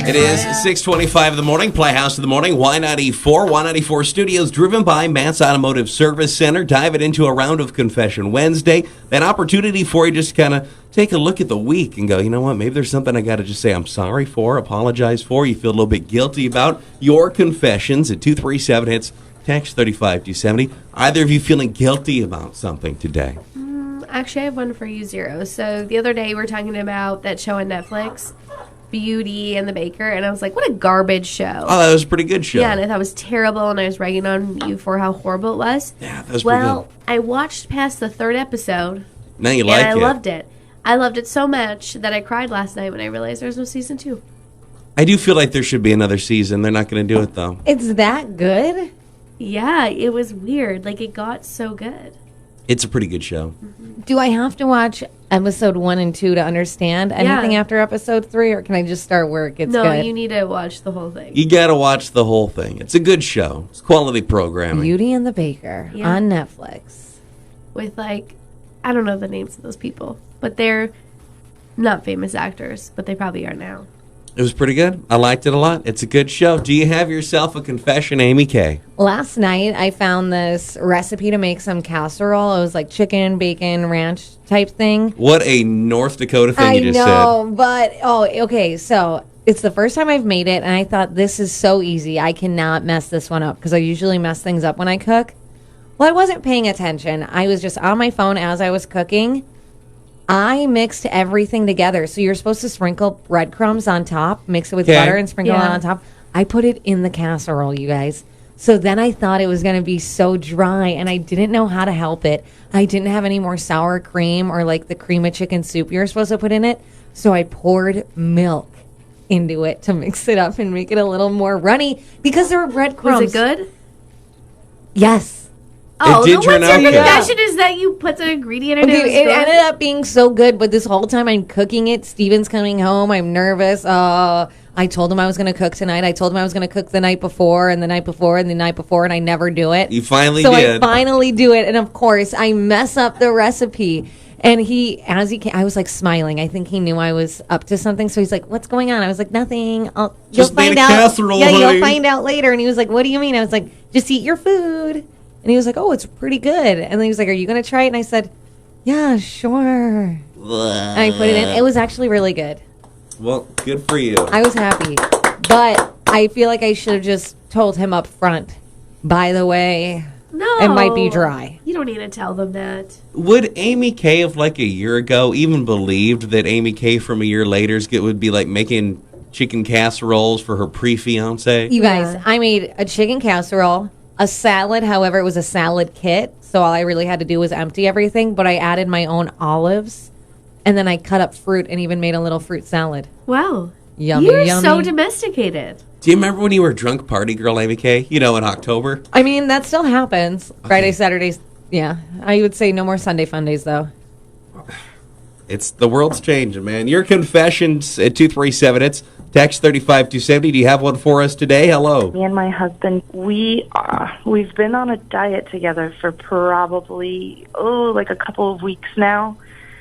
It is 6:25 in the morning, Playhouse of the Morning, Y94 Studios, driven by Matt's Automotive Service Center. Diving into a round of Confession Wednesday. An opportunity for you just to kind of take a look at the week and go, you know what, maybe there's something I got to just say I'm sorry for, apologize for, you feel a little bit guilty about. Your confessions at 237 hits, text 35270. Either of you feeling guilty about something today? Actually, I have one for you, Zero. So the other day we were talking about that show on Netflix, Beauty and the Baker, and I was like, what a garbage show. Oh, that was a pretty good show. Yeah, and I thought it was terrible, and I was ragging on you for how horrible it was. Yeah, that was pretty good. Well, I watched past the third episode. Now you like it. And I loved it. I loved it so much that I cried last night when I realized there was no season 2. I do feel like there should be another season. They're not going to do it, though. It's that good? Yeah, it was weird. Like, it got so good. It's a pretty good show. Do I have to watch episode 1 and 2 to understand anything after episode 3, or can I just start where it gets good? No, you need to watch the whole thing. You got to watch the whole thing. It's a good show. It's quality programming. Beauty and the Baker on Netflix. With, like, I don't know the names of those people, but they're not famous actors, but they probably are now. It was pretty good. I liked it a lot. It's a good show. Do you have yourself a confession, Amy K? Last night, I found this recipe to make some casserole. It was like chicken, bacon, ranch type thing. What a North Dakota thing you just said. I know, but, okay, so it's the first time I've made it, and I thought this is so easy. I cannot mess this one up, because I usually mess things up when I cook. Well, I wasn't paying attention. I was just on my phone as I was cooking. I mixed everything together. So you're supposed to sprinkle breadcrumbs on top, mix it with butter and sprinkle it on top. I put it in the casserole, you guys. So then I thought it was going to be so dry, and I didn't know how to help it. I didn't have any more sour cream or like the cream of chicken soup you're supposed to put in it. So I poured milk into it to mix it up and make it a little more runny because there were breadcrumbs. Was it good? Yes. Oh, it did turn out your good. confession is that you put the ingredient in it. It ended up being so good, but this whole time I'm cooking it, Steven's coming home, I'm nervous. I told him I was going to cook tonight. I told him I was going to cook the night before and the night before and the night before, and I never do it. You finally did. So I finally do it, and of course, I mess up the recipe. And as he came, I was like smiling. I think he knew I was up to something. So he's like, "What's going on?" I was like, "Nothing. You'll find out. Casserole, you'll find out later." And he was like, "What do you mean?" I was like, "Just eat your food." And he was like, "Oh, it's pretty good." And then he was like, "Are you going to try it?" And I said, "Yeah, sure." And I put it in. It was actually really good. Well, good for you. I was happy. But I feel like I should have just told him up front, by the way, no, it might be dry. You don't need to tell them that. Would Amy K of like a year ago even believed that Amy K from a year later would be like making chicken casseroles for her pre-fiance? You guys, I made a chicken casserole, a salad. However, it was a salad kit, so all I really had to do was empty everything. But I added my own olives, and then I cut up fruit and even made a little fruit salad. Wow. Yummy, You're yummy. so domesticated. Do you remember when you were a drunk party girl, Amy K? You know, in October? I mean, that still happens. Okay. Fridays, Saturdays, yeah. I would say no more Sunday fun days, though. It's the world's changing, man. Your confessions at 237. It's text 35270. Do you have one for us today? Hello. Me and my husband, we've been on a diet together for probably like a couple of weeks now.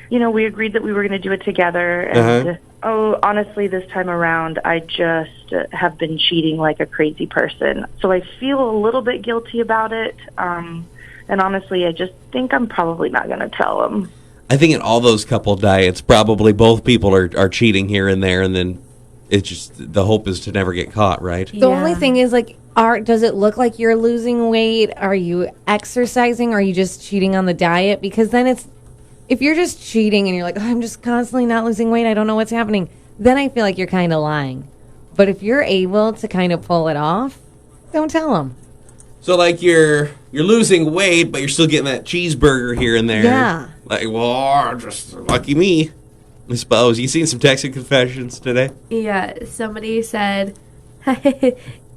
You know, we agreed that we were going to do it together, and honestly, this time around, I just have been cheating like a crazy person. So I feel a little bit guilty about it, and honestly, I just think I'm probably not going to tell him. I think in all those couple diets, probably both people are cheating here and there, and then it's just the hope is to never get caught, right? The only thing is, like, does it look like you're losing weight? Are you exercising? Are you just cheating on the diet? Because then if you're just cheating and you're like, I'm just constantly not losing weight, I don't know what's happening, then I feel like you're kind of lying. But if you're able to kind of pull it off, don't tell them. So, like, you're losing weight, but you're still getting that cheeseburger here and there. Yeah. Like, well, just lucky me, I suppose. You seen some text confessions today? Yeah, somebody said,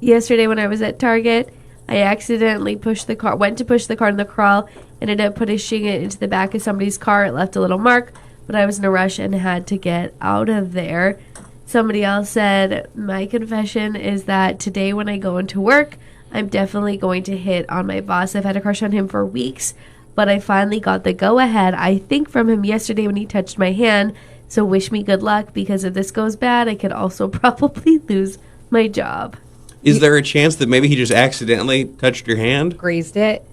yesterday when I was at Target, I accidentally went to push the car in the crawl, ended up pushing it into the back of somebody's car. It left a little mark, but I was in a rush and had to get out of there. Somebody else said, my confession is that today when I go into work, I'm definitely going to hit on my boss. I've had a crush on him for weeks, but I finally got the go-ahead, I think from him yesterday when he touched my hand, So wish me good luck, because if this goes bad, I could also probably lose my job. Is there a chance that maybe he just accidentally touched your hand? Grazed it.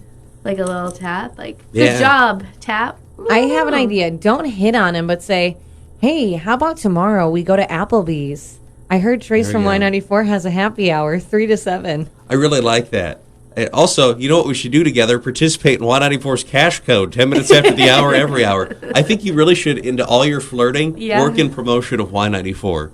Like a little tap, like, Yeah. good job, tap. I have an idea. Don't hit on him, but say, hey, how about tomorrow we go to Applebee's? I heard Trace There from you go. Y94 has a happy hour, 3 to 7. I really like that. And also, you know what we should do together? Participate in Y94's cash code, 10 minutes after the hour, every hour. I think you really should, into all your flirting, Yeah. work in promotion of Y94.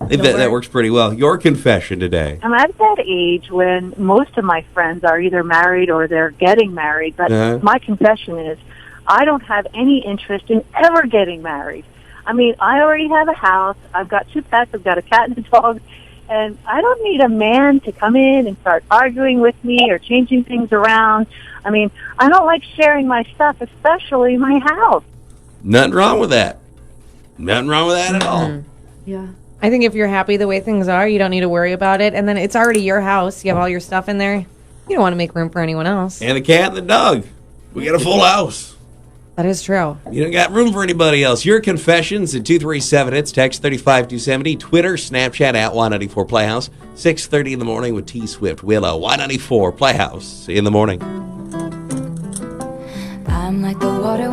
I think that works pretty well. Your confession today. I'm at that age when most of my friends are either married or they're getting married, but my confession is I don't have any interest in ever getting married. I mean, I already have a house. I've got 2 pets. I've got a cat and a dog. And I don't need a man to come in and start arguing with me or changing things around. I mean, I don't like sharing my stuff, especially my house. Nothing wrong with that. Nothing wrong with that at all. Yeah. I think if you're happy the way things are, you don't need to worry about it. And then it's already your house. You have all your stuff in there. You don't want to make room for anyone else. And the cat and the dog. We got a full house. That is true. You don't got room for anybody else. Your confessions at 237 hits, text 35270, Twitter, Snapchat at Y94 Playhouse. 6:30 in the morning with T Swift, Willow. Y94 Playhouse in the morning. I'm like the water.